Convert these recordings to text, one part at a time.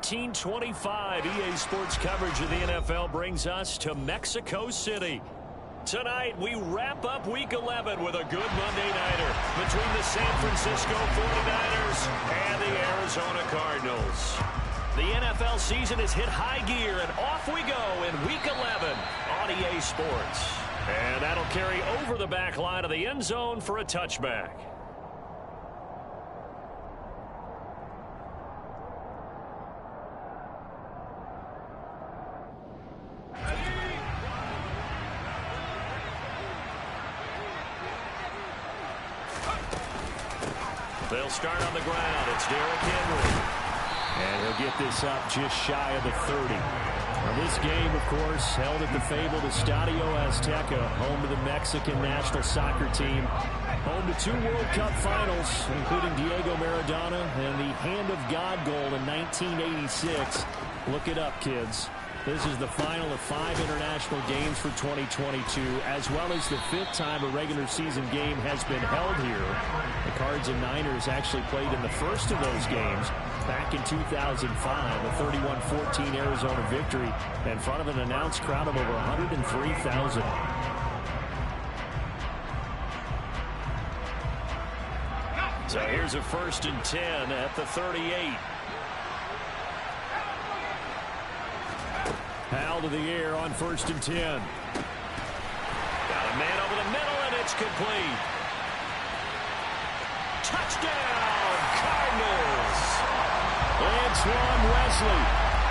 19:25. EA Sports coverage of the NFL brings us to Mexico City. Tonight, we wrap up Week 11 with a good Monday nighter between the San Francisco 49ers and the Arizona Cardinals. The NFL season has hit high gear, and off we go in Week 11 on EA Sports. And that'll carry over the back line of the end zone for a touchback. They'll start on the ground. It's Derrick Henry. And he'll get this up just shy of the 30. Now this game, of course, held at the fabled Estadio Azteca, home to the Mexican national soccer team. Home to 2 World Cup finals, including Diego Maradona and the Hand of God goal in 1986. Look it up, kids. This is the final of 5 international games for 2022, as well as the 5th time a regular season game has been held here. The Cards and Niners actually played in the first of those games back in 2005, a 31-14 Arizona victory in front of an announced crowd of over 103,000. So here's a 1st and 10 at the 38. Hal to the air on 1st and 10. Got a man over the middle, and it's complete. Touchdown, Cardinals. Antoine Wesley,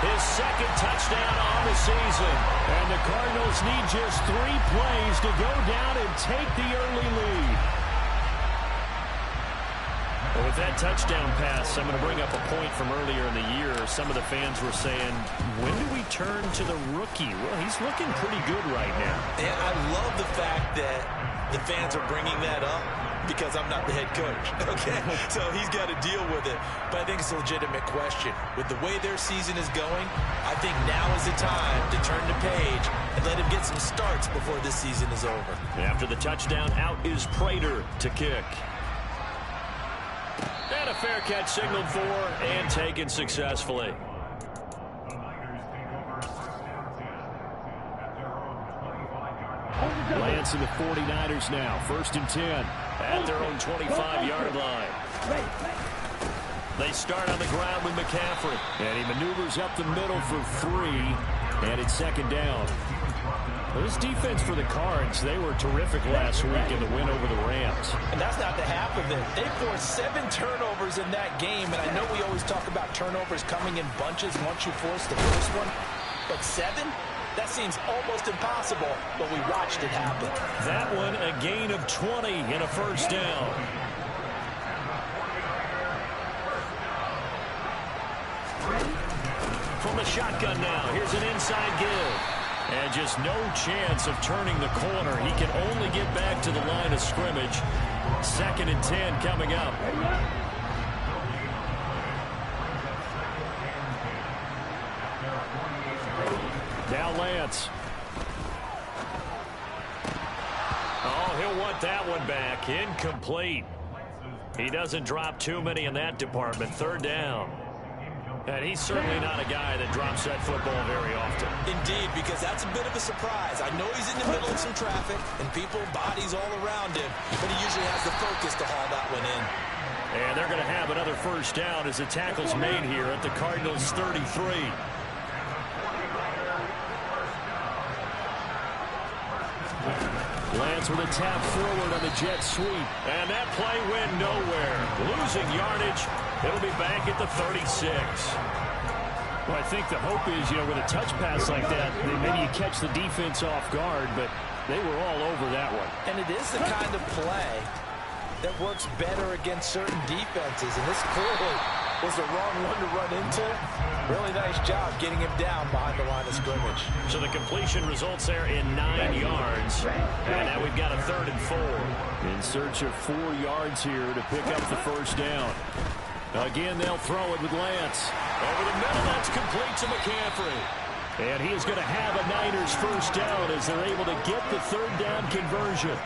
his 2nd touchdown on the season. And the Cardinals need just 3 plays to go down and take the early lead. Well, with that touchdown pass, I'm going to bring up a point from earlier in the year. Some of the fans were saying, when do we turn to the rookie? Well, he's looking pretty good right now. Yeah, I love the fact that the fans are bringing that up because I'm not the head coach, okay? So he's got to deal with it. But I think it's a legitimate question. With the way their season is going, I think now is the time to turn the page and let him get some starts before this season is over. After the touchdown, out is Prater to kick. And a fair catch signaled for and taken successfully. Lance and the 49ers now. 1st and 10 at their own 25-yard line. They start on the ground with McCaffrey. And he maneuvers up the middle for 3. And it's 2nd down. This defense for the Cards, they were terrific last week in the win over the Rams. And that's not the half of it. They forced 7 turnovers in that game, and I know we always talk about turnovers coming in bunches once you force the first one, but 7? That seems almost impossible, but we watched it happen. That one, a gain of 20 and a 1st down. From the shotgun now, here's an inside give. And just no chance of turning the corner. He can only get back to the line of scrimmage. 2nd and 10 coming up. Now Lance. Oh, he'll want that one back. Incomplete. He doesn't drop too many in that department. 3rd down. And he's certainly not a guy that drops that football very often. Indeed, because that's a bit of a surprise. I know he's in the middle of some traffic and people, bodies all around him, but he usually has the focus to haul that one in. And they're going to have another 1st down as the tackle's made here at the Cardinals' 33. Lance with a tap forward on the jet sweep. And that play went nowhere. Losing yardage. It'll be back at the 36. Well, I think the hope is, with a touch pass like that, maybe you catch the defense off guard, but they were all over that one. And it is the kind of play that works better against certain defenses, and this clearly was the wrong one to run into. Really nice job getting him down behind the line of scrimmage. So the completion results there in 9 yards. And now we've got a 3rd and 4. In search of 4 yards here to pick up the 1st down. Again, they'll throw it with Lance. Over the middle, that's complete to McCaffrey. And he is going to have a Niners first down as they're able to get the third down conversion.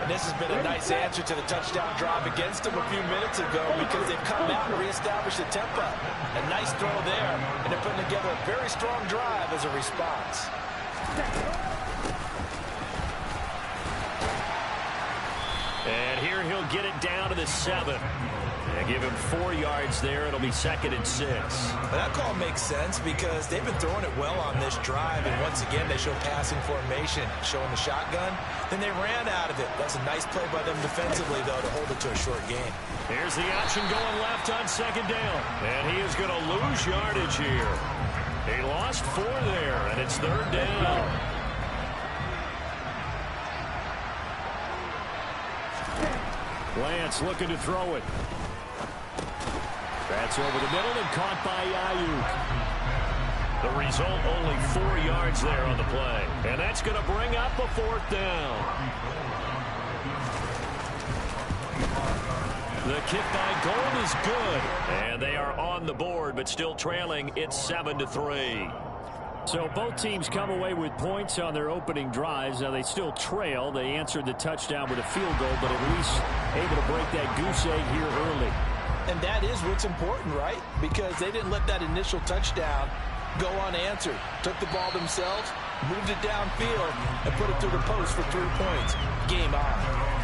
And this has been a nice answer to the touchdown drive against them a few minutes ago because they've come out and reestablished the tempo. A nice throw there, and they're putting together a very strong drive as a response. And here he'll get it down to the 7. And give him 4 yards there. It'll be 2nd and 6. Well, that call makes sense because they've been throwing it well on this drive. And once again, they show passing formation, showing the shotgun. Then they ran out of it. That's a nice play by them defensively, though, to hold it to a short gain. Here's the option going left on 2nd down. And he is going to lose yardage here. He lost 4 there, and it's 3rd down. Lance looking to throw it. That's over the middle and caught by Ayuk. The result, only 4 yards there on the play. And that's going to bring up a 4th down. The kick by Gold is good. And they are on the board, but still trailing. It's 7-3. So both teams come away with points on their opening drives. Now they still trail. They answered the touchdown with a field goal, but at least able to break that goose egg here early. And that is what's important, right? Because they didn't let that initial touchdown go unanswered. Took the ball themselves, moved it downfield, and put it through the post for 3 points. Game on.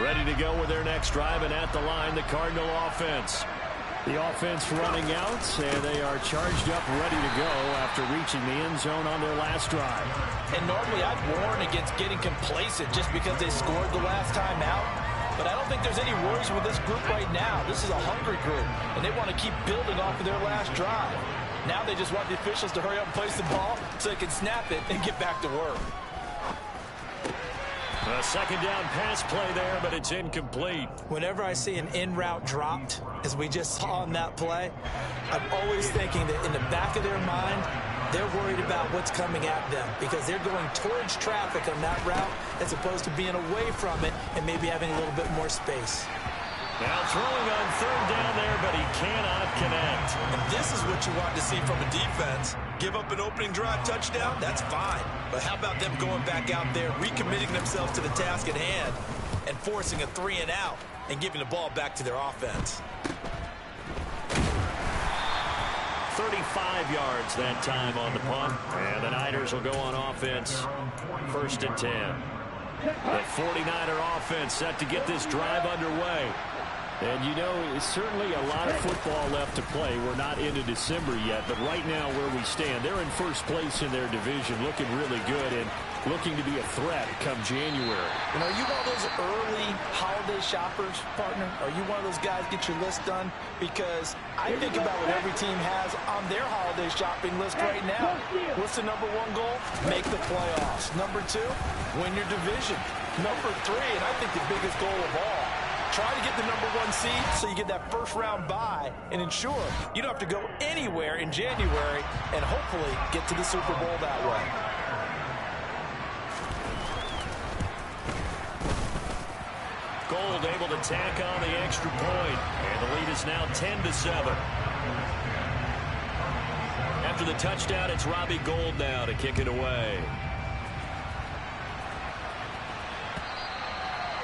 Ready to go with their next drive, and at the line, the Cardinal offense. The offense running out, and they are charged up, ready to go after reaching the end zone on their last drive. And normally I'd warn against getting complacent just because they scored the last time out. But I don't think there's any worries with this group right now. This is a hungry group, and they want to keep building off of their last drive. Now they just want the officials to hurry up and place the ball so they can snap it and get back to work. A second down pass play there, but it's incomplete. Whenever I see an in-route dropped, as we just saw on that play, I'm always thinking that in the back of their mind, they're worried about what's coming at them because they're going towards traffic on that route as opposed to being away from it and maybe having a little bit more space. Now throwing on third down there, but he cannot connect. And this is what you want to see from a defense. Give up an opening drive touchdown, that's fine. But how about them going back out there, recommitting themselves to the task at hand, and forcing a 3-and-out and giving the ball back to their offense. 35 yards that time on the punt. And the Niners will go on offense. 1st and 10. The 49er offense set to get this drive underway. And, you know, it's certainly a lot of football left to play. We're not into December yet, but right now where we stand, they're in first place in their division, looking really good. And looking to be a threat come January. You know, are you one of those early holiday shoppers, partner? Are you one of those guys get your list done? Because I think about what every team has on their holiday shopping list right now. What's the number one goal? Make the playoffs. Number 2, win your division. Number 3, and I think the biggest goal of all, try to get the number 1 seed so you get that first round bye and ensure you don't have to go anywhere in January and hopefully get to the Super Bowl that way. Gold able to tack on the extra point, and the lead is now 10-7. After the touchdown, it's Robbie Gould now to kick it away.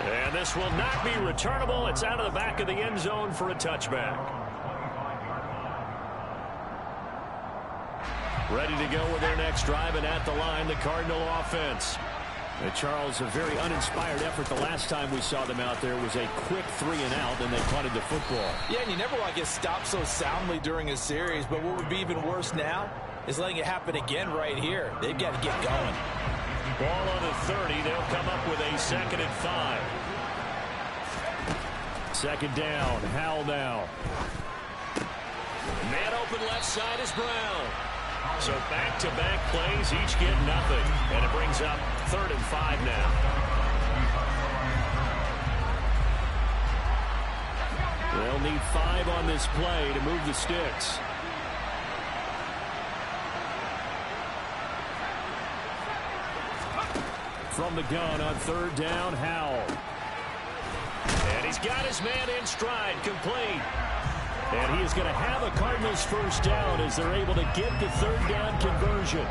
And this will not be returnable. It's out of the back of the end zone for a touchback. Ready to go with their next drive, and at the line, the Cardinal offense. Charles, a very uninspired effort the last time we saw them out there was a quick 3-and-out, and they punted the football. Yeah, and you never want to get stopped so soundly during a series, but what would be even worse now is letting it happen again right here. They've got to get going. Ball on the 30. They'll come up with a 2nd and 5. 2nd down. Howell now. Man open left side is Brown. So back-to-back plays, each get nothing. And it brings up 3rd and 5 now. They'll need 5 on this play to move the sticks. From the gun on 3rd down, Howell. And he's got his man in stride, complete. And he is going to have a Cardinals first down as they're able to get the 3rd down conversion.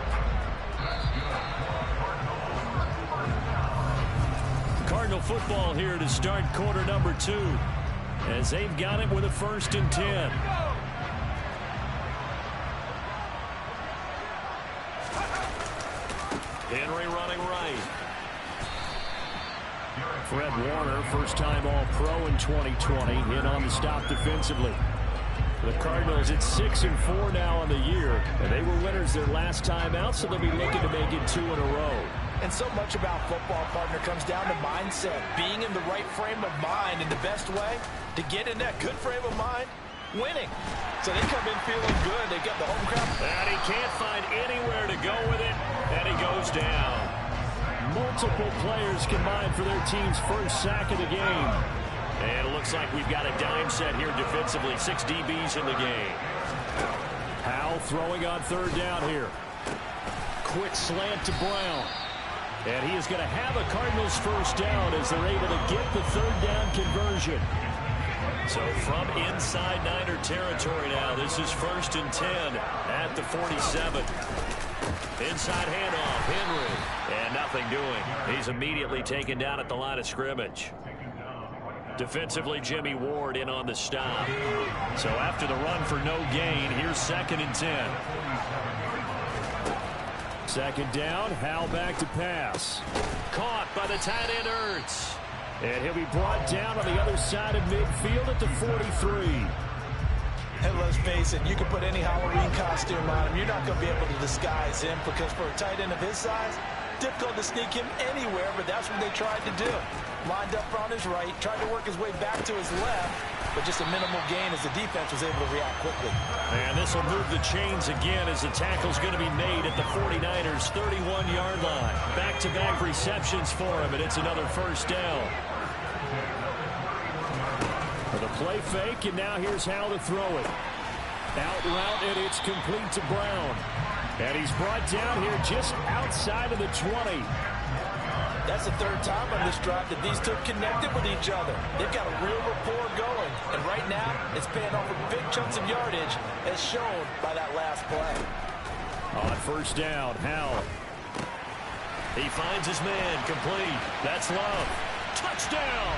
Cardinal football here to start quarter number 2 as they've got it with a 1st and 10. Henry running right. Fred Warner, first-time All-Pro in 2020, in on the stop defensively. The Cardinals at 6-4 now on the year, and they were winners their last time out, so they'll be looking to make it 2 in a row. And so much about football, partner, comes down to mindset, being in the right frame of mind, and the best way to get in that good frame of mind, winning. So they come in feeling good. They got the home crowd. And he can't find anywhere to go with it, and he goes down. Multiple players combined for their team's first sack of the game. And it looks like we've got a dime set here defensively. 6 DBs in the game. Howell throwing on 3rd down here. Quick slant to Brown. And he is going to have a Cardinals first down as they're able to get the 3rd down conversion. So from inside Niner territory now, this is 1st and 10 at the 47. Inside handoff, Henry. And nothing doing. He's immediately taken down at the line of scrimmage. Defensively, Jimmy Ward in on the stop. So after the run for no gain, here's 2nd and 10. 2nd down, Howell back to pass. Caught by the tight end Ertz. And he'll be brought down on the other side of midfield at the 43. And let's face it, you can put any Halloween costume on him. You're not going to be able to disguise him because for a tight end of his size, difficult to sneak him anywhere, but that's what they tried to do. Lined up on his right, tried to work his way back to his left, but just a minimal gain as the defense was able to react quickly. And this will move the chains again as the tackle's going to be made at the 49ers' 31-yard line. Back-to-back receptions for him, and it's another first down. For the play fake, and now here's how to throw it. Out route, and it's complete to Brown. And he's brought down here just outside of the 20. That's the 3rd time on this drive that these two connected with each other. They've got a real rapport going. And right now, it's paying off with big chunks of yardage, as shown by that last play. On 1st down, Howell. He finds his man, complete. That's Love. Touchdown!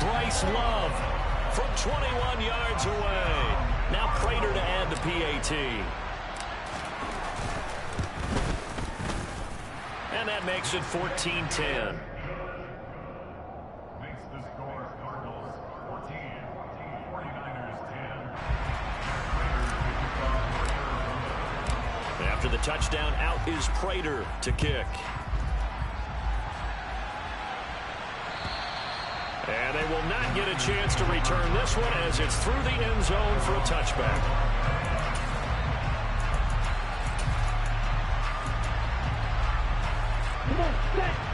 Bryce Love from 21 yards away. Now Prater to add the PAT. And that makes it 14-10. After the touchdown out is Prater to kick. And they will not get a chance to return this one as it's through the end zone for a touchback.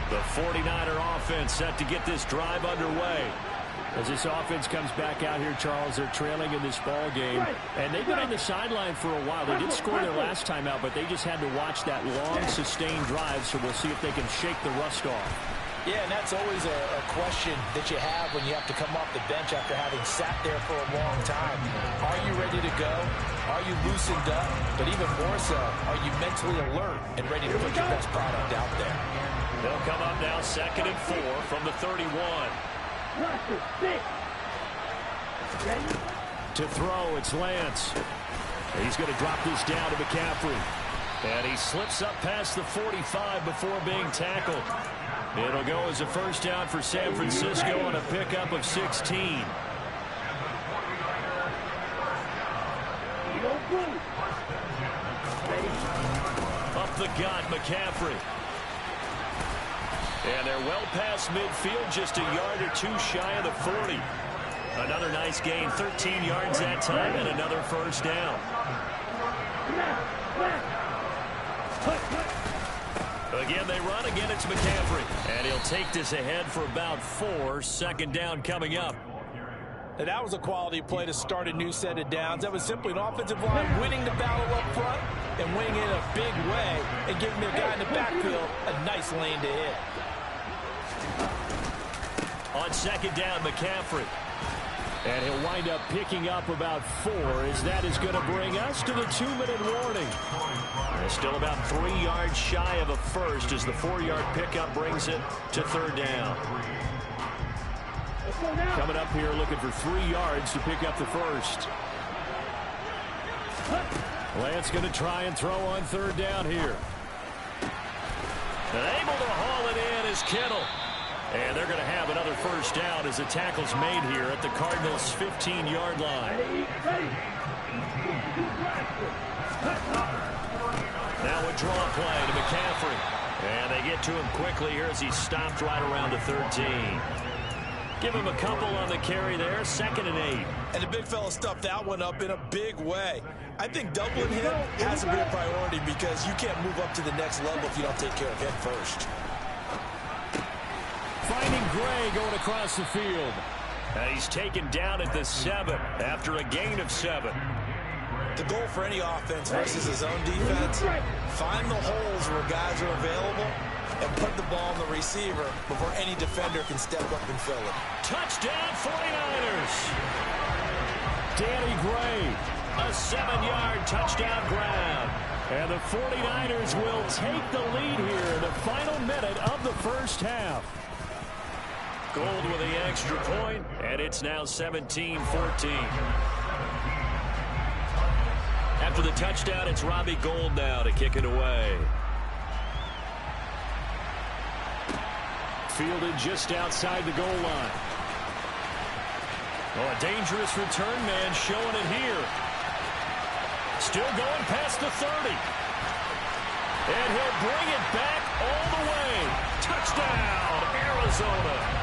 The 49er offense set to get this drive underway. As this offense comes back out here, Charles, they're trailing in this ball game. And they've been on the sideline for a while. They did score their last time out, but they just had to watch that long, sustained drive, so we'll see if they can shake the rust off. Yeah, and that's always a question that you have when you have to come off the bench after having sat there for a long time. Are you ready to go? Are you loosened up? But even more so, are you mentally alert and ready to put your best product out there? They'll come up now 2nd and 4 from the 31. To throw, it's Lance. He's going to drop this down to McCaffrey. And he slips up past the 45 before being tackled. It'll go as a first down for San Francisco on a pickup of 16. Up the gut, McCaffrey. And they're well past midfield, just a yard or two shy of the 40. Another nice gain, 13 yards that time, and another first down. Again, they run. Again, it's McCaffrey. And he'll take this ahead for about 4. Second down coming up. Now, that was a quality play to start a new set of downs. That was simply an offensive line winning the battle up front and winning it in a big way and giving their guy in the backfield a nice lane to hit. On second down, McCaffrey. And he'll wind up picking up about 4 as that is going to bring us to the 2-minute warning. And still about 3 yards shy of a first as the 4-yard pickup brings it to third down. Coming up here looking for 3 yards to pick up the first. Lance going to try and throw on third down here. And able to haul it in is Kittle. And they're going to have another first down as the tackle's made here at the Cardinals' 15-yard line. Now a draw play to McCaffrey. And they get to him quickly here as he stopped right around the 13. Give him a couple on the carry there, 2nd and 8. And the big fella stuffed that one up in a big way. I think doubling him has to be a priority because you can't move up to the next level if you don't take care of him first. Finding Gray going across the field. And he's taken down at the 7 after a gain of 7. The goal for any offense versus his own defense, find the holes where guys are available and put the ball on the receiver before any defender can step up and fill it. Touchdown 49ers. Danny Gray, a 7-yard touchdown grab. And the 49ers will take the lead here in the final minute of the first half. Gold with the extra point, and it's now 17-14. After the touchdown, it's Robbie Gould now to kick it away. Fielded just outside the goal line. Oh, a dangerous return man showing it here. Still going past the 30. And he'll bring it back all the way. Touchdown, Arizona.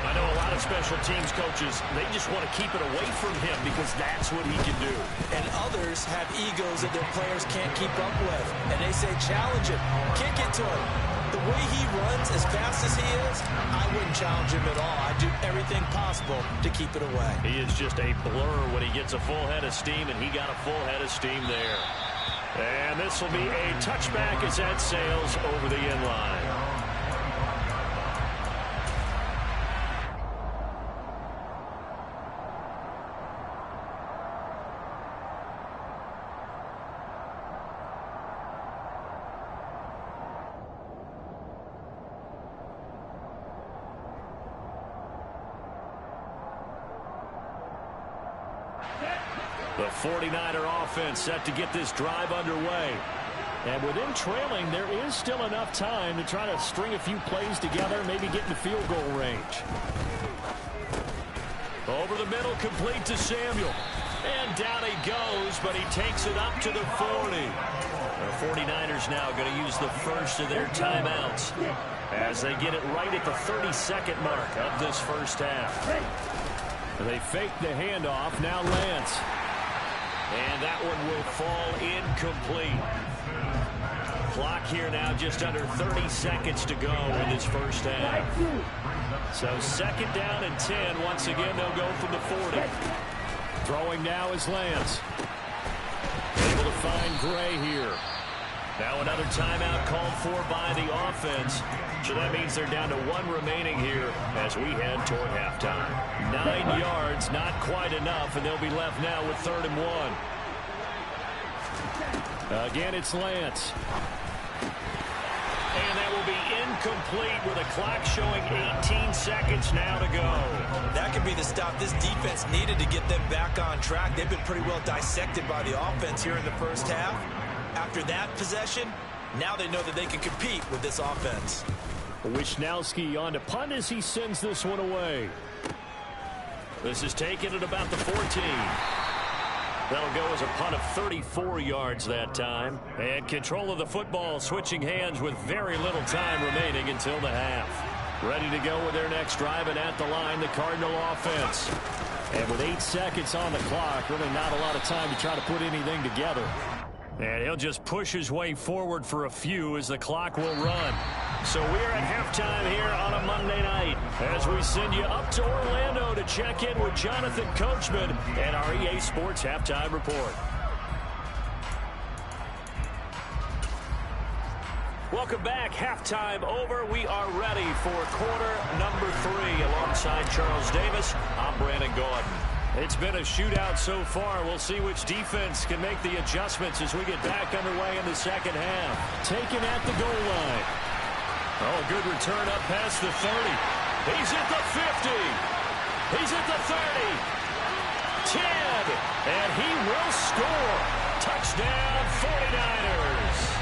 I know a lot of special teams coaches, they just want to keep it away from him because that's what he can do. And others have egos that their players can't keep up with. And they say, challenge him, kick it to him. The way he runs as fast as he is, I wouldn't challenge him at all. I'd do everything possible to keep it away. He is just a blur when he gets a full head of steam, and he got a full head of steam there. And this will be a touchback as that sails over the end line. The 49er offense set to get this drive underway. And with them trailing, there is still enough time to try to string a few plays together, maybe get into field goal range. Over the middle, complete to Samuel. And down he goes, but he takes it up to the 40. The 49ers now going to use the first of their timeouts as they get it right at the 32nd mark of this first half. They fake the handoff. Now Lance. And that one will fall incomplete. Clock here now just under 30 seconds to go in this first half. So second down and 10. Once again, they'll go from the 40. Throwing now is Lance. Able to find Gray here. Now another timeout called for by the offense. So that means they're down to one remaining here as we head toward halftime. 9 yards, not quite enough, and they'll be left now with 3rd and 1. Again, it's Lance. And that will be incomplete with a clock showing 18 seconds now to go. That could be the stop this defense needed to get them back on track. They've been pretty well dissected by the offense here in the first half. After that possession, now they know that they can compete with this offense. Wisnowski on to punt as he sends this one away. This is taken at about the 14. That'll go as a punt of 34 yards that time. And control of the football switching hands with very little time remaining until the half. Ready to go with their next drive, and at the line, the Cardinal offense. And with 8 seconds on the clock, really not a lot of time to try to put anything together. And he'll just push his way forward for a few as the clock will run. So we're at halftime here on a Monday night as we send you up to Orlando to check in with Jonathan Coachman and our EA Sports Halftime Report. Welcome back. Halftime over. We are ready for quarter number 3 alongside Charles Davis. I'm Brandon Gordon. It's been a shootout so far. We'll see which defense can make the adjustments as we get back underway in the second half. Taken at the goal line. Oh, good return up past the 30. He's at the 50. He's at the 30. 10. And he will score. Touchdown, 49ers.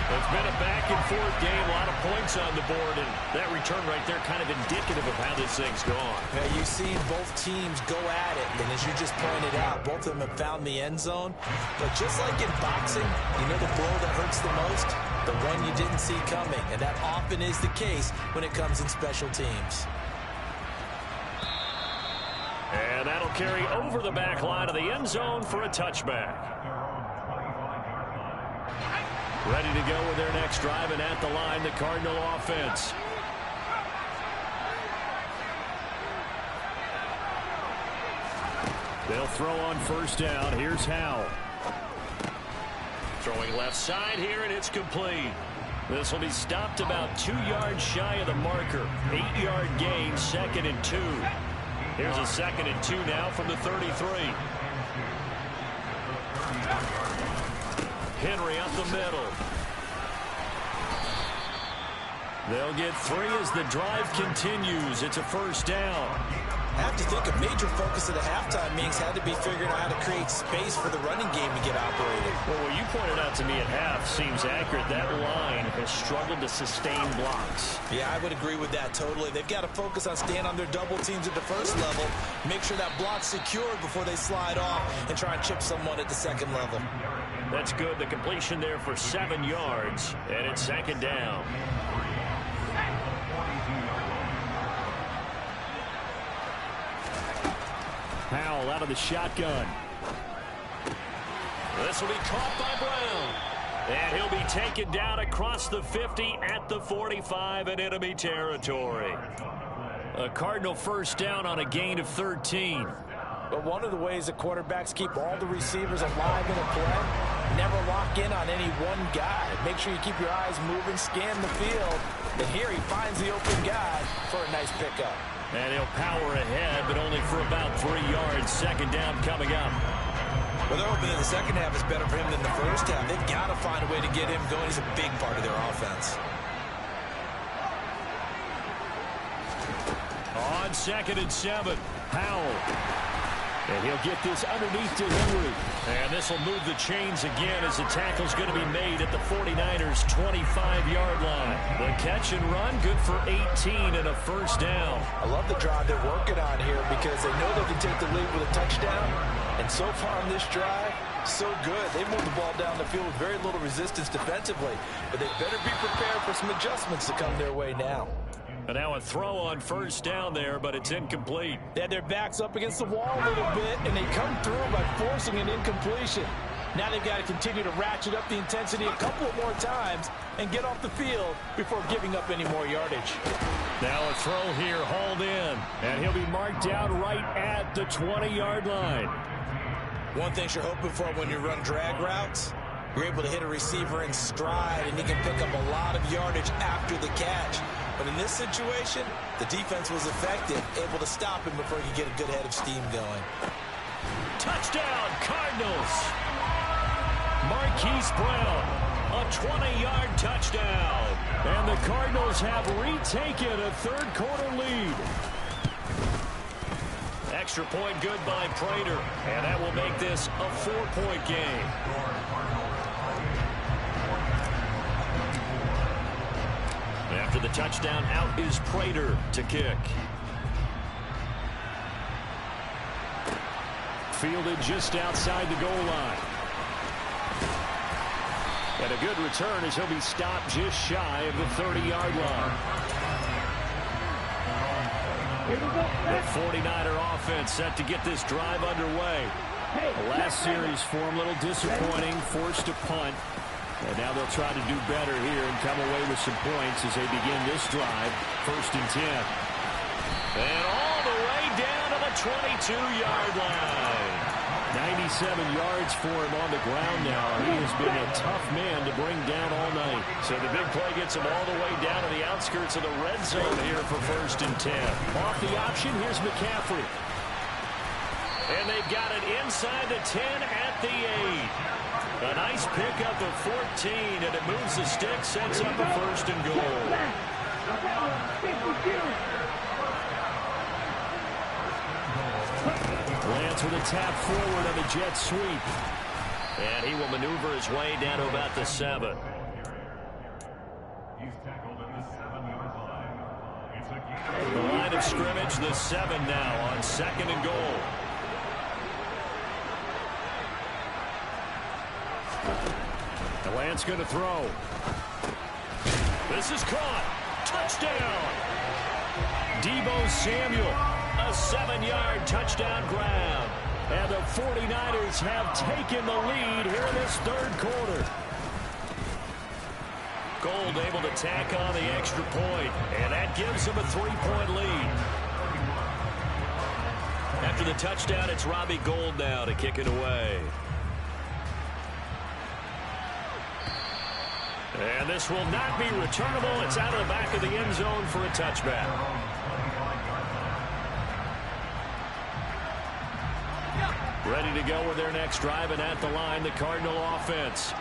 It's been a back-and-forth game, a lot of points on the board, and that return right there kind of indicative of how this thing's gone. Yeah, you've seen both teams go at it, and as you just pointed out, both of them have found the end zone. But just like in boxing, you know the blow that hurts the most? The one you didn't see coming, and that often is the case when it comes in special teams. And that'll carry over the back line of the end zone for a touchback. Ready to go with their next drive, and at the line, the Cardinal offense. They'll throw on first down. Here's Howell. Throwing left side here, and it's complete. This will be stopped about 2 yards shy of the marker. 8-yard gain, 2nd and 2. Here's a 2nd and 2 now from the 33. Henry up the middle. They'll get 3 as the drive continues. It's a first down. I have to think a major focus of the halftime meetings had to be figuring out how to create space for the running game to get operated. Well, what you pointed out to me at half seems accurate. That line has struggled to sustain blocks. Yeah, I would agree with that totally. They've got to focus on staying on their double teams at the first level, make sure that block's secured before they slide off and try and chip someone at the second level. That's good. The completion there for 7 yards, and it's 2nd down. Howell out of the shotgun. This will be caught by Brown. And he'll be taken down across the 50 at the 45 in enemy territory. A Cardinal first down on a gain of 13. But one of the ways that quarterbacks keep all the receivers alive in a play, never lock in on any one guy. Make sure you keep your eyes moving, scan the field. And here he finds the open guy for a nice pickup. And he'll power ahead, but only for about 3 yards. 2nd down coming up. Well, they're hoping that the second half is better for him than the first half. They've got to find a way to get him going. He's a big part of their offense. On 2nd and 7, Howell. And he'll get this underneath to Henry. And this will move the chains again as the tackle's going to be made at the 49ers' 25-yard line. The catch and run, good for 18 and a first down. I love the drive they're working on here because they know they can take the lead with a touchdown. And so far on this drive, so good. They moved the ball down the field with very little resistance defensively. But they better be prepared for some adjustments to come their way now. And now a throw on first down there, but it's incomplete. They had their backs up against the wall a little bit, and they come through by forcing an incompletion. Now they've got to continue to ratchet up the intensity a couple more times and get off the field before giving up any more yardage. Now a throw here, hauled in, and he'll be marked down right at the 20-yard line. One thing you're hoping for when you run drag routes, you're able to hit a receiver in stride, and he can pick up a lot of yardage after the catch. But in this situation, the defense was effective, able to stop him before he could get a good head of steam going. Touchdown, Cardinals! Marquise Brown, a 20-yard touchdown. And the Cardinals have retaken a third-quarter lead. Extra point good by Prater, and that will make this a 4-point game. After the touchdown, out is Prater to kick. Fielded just outside the goal line. And a good return as he'll be stopped just shy of the 30-yard line. The 49er offense set to get this drive underway. The last series for him, a little disappointing, forced to punt. And now they'll try to do better here and come away with some points as they begin this drive. 1st and 10. And all the way down to the 22-yard line. 97 yards for him on the ground now. He has been a tough man to bring down all night. So the big play gets him all the way down to the outskirts of the red zone here for 1st and 10. Off the option, here's McCaffrey. And they've got it inside the 10 at the 8. A nice pickup of 14, and it moves the stick, sets up a 1st and goal. Lance with a tap forward on the jet sweep. And he will maneuver his way down to about the 7. The line of scrimmage, the 7 now on 2nd and goal. And Lance going to throw. This is caught. Touchdown. Deebo Samuel, a 7-yard touchdown grab. And the 49ers have taken the lead here in this 3rd quarter. Gold able to tack on the extra point, and that gives them a 3-point lead. After the touchdown, it's Robbie Gould now to kick it away. And this will not be returnable. It's out of the back of the end zone for a touchback. Ready to go with their next drive, and at the line, the Cardinal offense.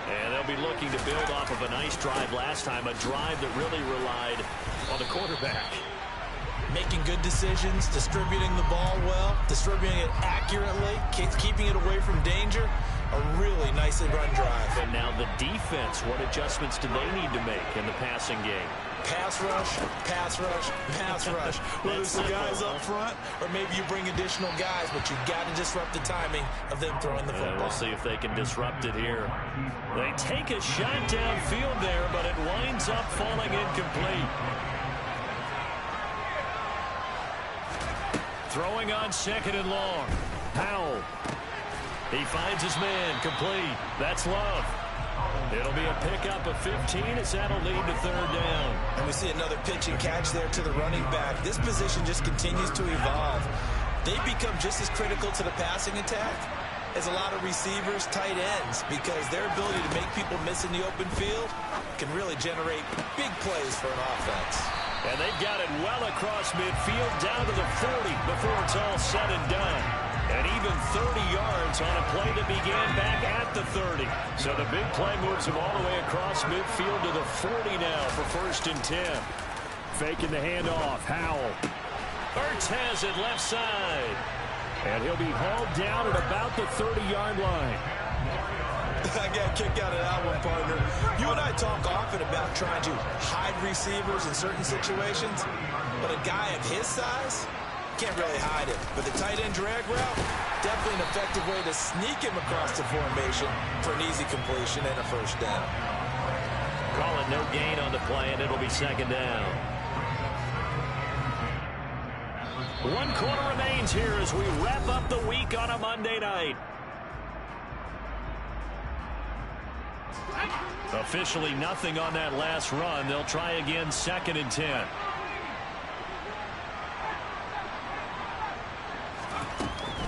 And they'll be looking to build off of a nice drive last time, a drive that really relied on the quarterback. Making good decisions, distributing the ball well, distributing it accurately, keeping it away from danger. A really nicely run drive. And now the defense, what adjustments do they need to make in the passing game? Pass rush, pass rush, pass rush. Whether it's the guys up front or maybe you bring additional guys, but you've got to disrupt the timing of them throwing the football. We'll see if they can disrupt it here. They take a shot downfield there, but it winds up falling incomplete. Throwing on 2nd and long. Powell. He finds his man, complete. That's Love. It'll be a pickup of 15 as that'll lead to 3rd down. And we see another pitch and catch there to the running back. This position just continues to evolve. They become just as critical to the passing attack as a lot of receivers, tight ends, because their ability to make people miss in the open field can really generate big plays for an offense. And they've got it well across midfield down to the 40 before it's all said and done. And even 30 yards on a play that began back at the 30. So the big play moves him all the way across midfield to the 40 now for 1st and 10. Faking the handoff. Howell. Ertz has it left side. And he'll be hauled down at about the 30-yard line. I got a kick out of that one, partner. You and I talk often about trying to hide receivers in certain situations, but a guy of his size can't really hide it. But the tight end drag route, definitely an effective way to sneak him across the formation for an easy completion and a first down. Call it no gain on the play, and it'll be second down. 1 quarter remains here as we wrap up the week on a Monday night. Officially nothing on that last run. They'll try again, 2nd and 10.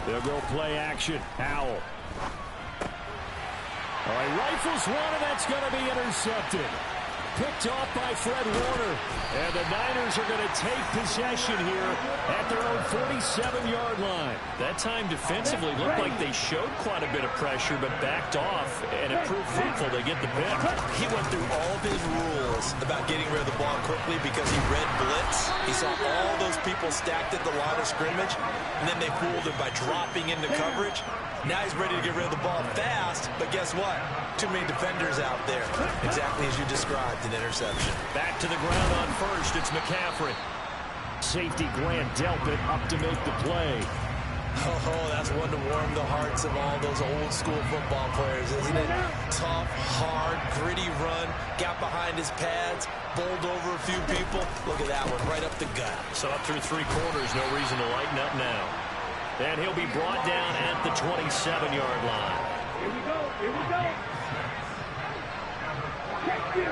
They'll go play action. Howell. All right, rifles one, and that's going to be intercepted. Picked off by Fred Warner. And the Niners are going to take possession here at their own 47-yard line. That time defensively looked like they showed quite a bit of pressure, but backed off, and it proved fruitful. They get the pick. He went through all of his rules about getting rid of the ball quickly because he read blitz. He saw all those people stacked at the line of scrimmage, and then they fooled him by dropping into coverage. Now he's ready to get rid of the ball fast, but guess what? Too many defenders out there. Exactly as you described, an interception. Back to the ground on first. It's McCaffrey. Safety Grant Delpit up to make the play. Oh, that's one to warm the hearts of all those old school football players, isn't it? Tough, hard, gritty run. Got behind his pads, bowled over a few people. Look at that one, right up the gut. So up through 3 quarters, no reason to lighten up now. And he'll be brought down at the 27-yard line. Here we go, here we go. Check you.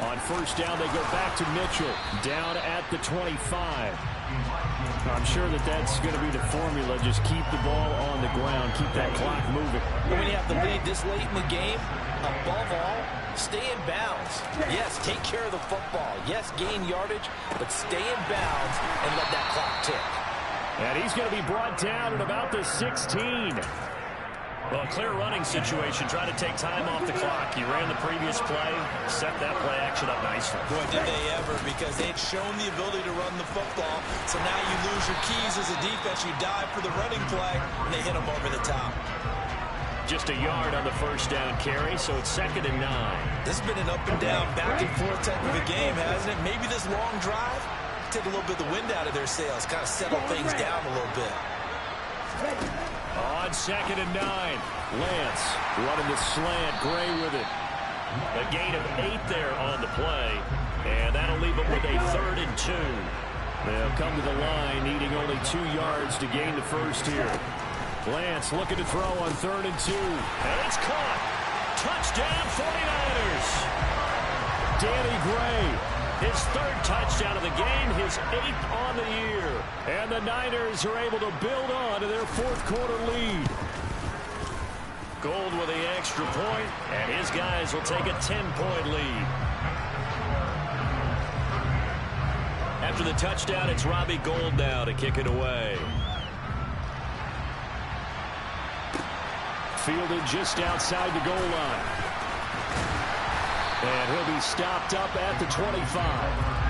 On first down, they go back to Mitchell, down at the 25. I'm sure that's going to be the formula. Just keep the ball on the ground, keep that clock moving. When you have the lead this late in the game, above all, stay in bounds. Yes, take care of the football. Yes, gain yardage, but stay in bounds and let that clock tick. And he's going to be brought down at about the 16. Well, a clear running situation. Try to take time off the clock. You ran the previous play, set that play action up nicely. Boy, did they ever, because they'd shown the ability to run the football. So now you lose your keys as a defense. You dive for the running play, and they hit them over the top. Just a yard on the first down carry, so it's 2nd and 9. This has been an up and down, back and forth type of a game, hasn't it? Maybe this long drive, take a little bit of the wind out of their sails, kind of settle things down a little bit. On 2nd and 9, Lance running the slant, Gray with it. A gain of 8 there on the play, and that'll leave them with a 3rd and 2. They'll come to the line, needing only 2 yards to gain the first here. Lance looking to throw on 3rd and 2. And it's caught. Touchdown 49ers. Danny Gray, his 3rd touchdown of the game, his 8th on the year. And the Niners are able to build on to their 4th quarter lead. Gold with the extra point, and his guys will take a 10-point lead. After the touchdown, it's Robbie Gould now to kick it away. Fielded just outside the goal line. And he'll be stopped up at the 25.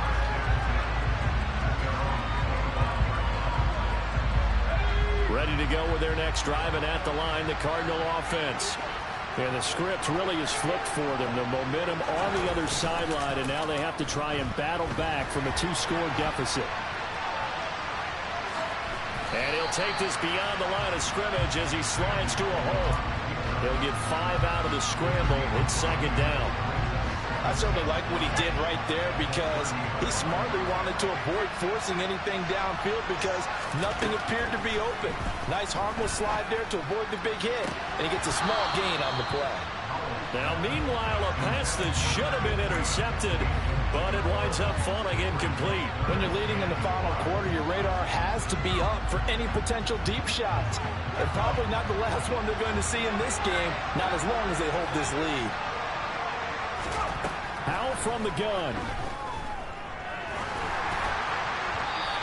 Ready to go with their next drive, and at the line, the Cardinal offense. And the script really is flipped for them. The momentum on the other sideline, and now they have to try and battle back from a 2-score deficit. And he'll take this beyond the line of scrimmage as he slides to a hole. He'll get 5 out of the scramble. It's 2nd down. I certainly like what he did right there because he smartly wanted to avoid forcing anything downfield because nothing appeared to be open. Nice harmless slide there to avoid the big hit, and he gets a small gain on the play. Now, meanwhile, a pass that should have been intercepted, but it winds up falling incomplete. When you're leading in the final quarter, your radar has to be up for any potential deep shots. And probably not the last one they're going to see in this game, not as long as they hold this lead. Howell from the gun.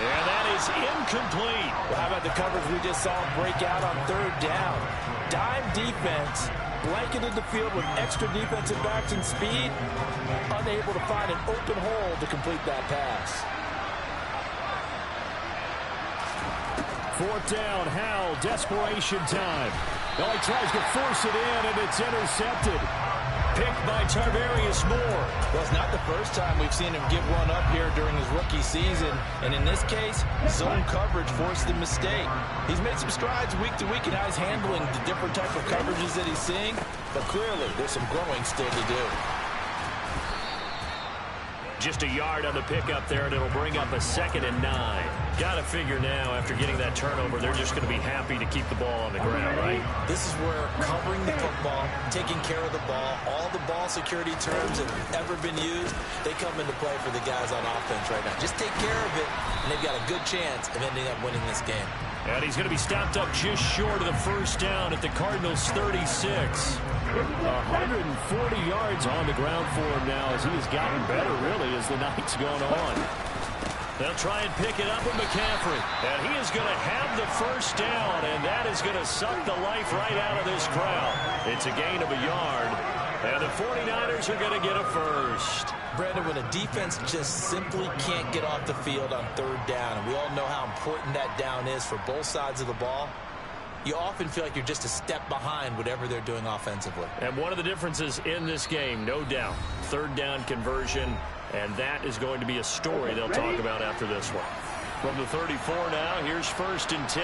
And that is incomplete. Well, how about the coverage we just saw break out on 3rd down? Dime defense blanketed the field with extra defensive backs and speed, unable to find an open hole to complete that pass. Fourth down, Howell, desperation time. Well, he tries to force it in, and it's intercepted. Picked by Tarvarius Moore. Well, it's not the first time we've seen him give one up here during his rookie season. And in this case, zone coverage forced the mistake. He's made some strides week to week in how he's handling the different type of coverages that he's seeing. But clearly, there's some growing still to do. Just a yard on the pickup there, and it'll bring up a 2nd and 9. Got to figure now, after getting that turnover, they're just going to be happy to keep the ball on the ground, right? This is where covering the football, taking care of the ball, all the ball security terms that have ever been used, they come into play for the guys on offense right now. Just take care of it, and they've got a good chance of ending up winning this game. And he's going to be stopped up just short of the first down at the Cardinals' 36. 140 yards on the ground for him now as he has gotten better, really, as the night's gone on. They'll try and pick it up with McCaffrey. And he is going to have the first down, and that is going to suck the life right out of this crowd. It's a gain of a yard, and the 49ers are going to get a first. Brandon, when a defense just simply can't get off the field on third down, and we all know how important that down is for both sides of the ball, you often feel like you're just a step behind whatever they're doing offensively. And one of the differences in this game, no doubt, third down conversion, and that is going to be a story they'll talk about after this one. From the 34 now, here's 1st and 10.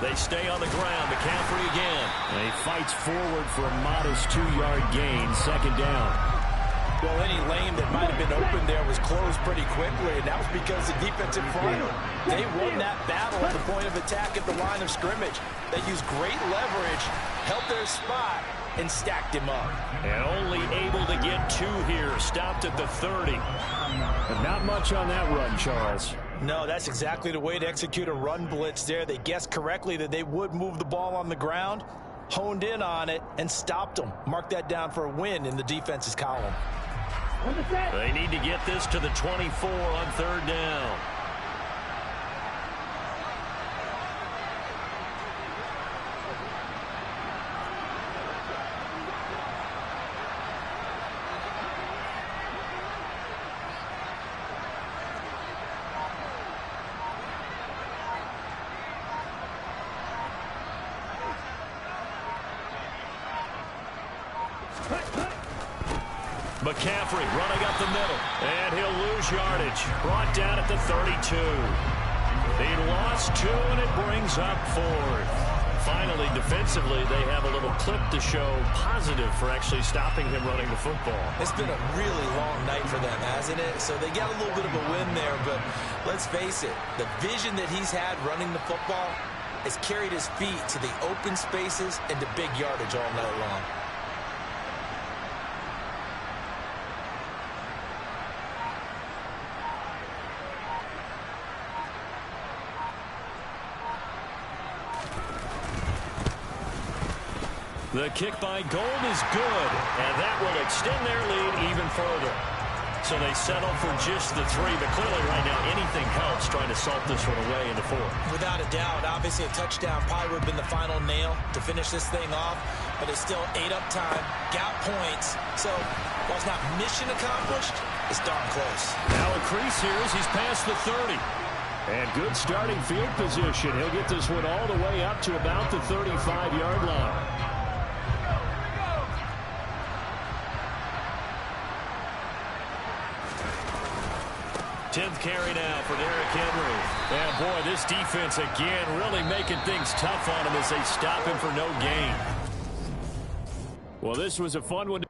They stay on the ground. McCaffrey again. And he fights forward for a modest 2-yard gain, 2nd down. Well, any lane that might have been open there was closed pretty quickly, and that was because the defensive front, they won that battle at the point of attack at the line of scrimmage. They used great leverage, held their spot, and stacked him up. And only able to get 2 here. Stopped at the 30. But not much on that run, Charles. No, that's exactly the way to execute a run blitz there. They guessed correctly that they would move the ball on the ground, honed in on it, and stopped them. Mark that down for a win in the defense's column. They need to get this to the 24 on 3rd down. McCaffrey running up the middle, and he'll lose yardage. Brought down at the 32. He lost 2, and it brings up 4th. Finally, defensively, they have a little clip to show positive for actually stopping him running the football. It's been a really long night for them, hasn't it? So they got a little bit of a win there, but let's face it, the vision that he's had running the football has carried his feet to the open spaces and to big yardage all night long. The kick by Gold is good, and that will extend their lead even further. So they settle for just the 3, but clearly right now anything helps trying to salt this one away in the 4th. Without a doubt, obviously a touchdown probably would have been the final nail to finish this thing off, but it's still 8 up time, got points. So while it's not mission accomplished, it's darn close. Now a crease here as he's past the 30. And good starting field position. He'll get this one all the way up to about the 35-yard line. 10th carry now for Derrick Henry. And boy, this defense again really making things tough on him as they stop him for no gain. Well, this was a fun one.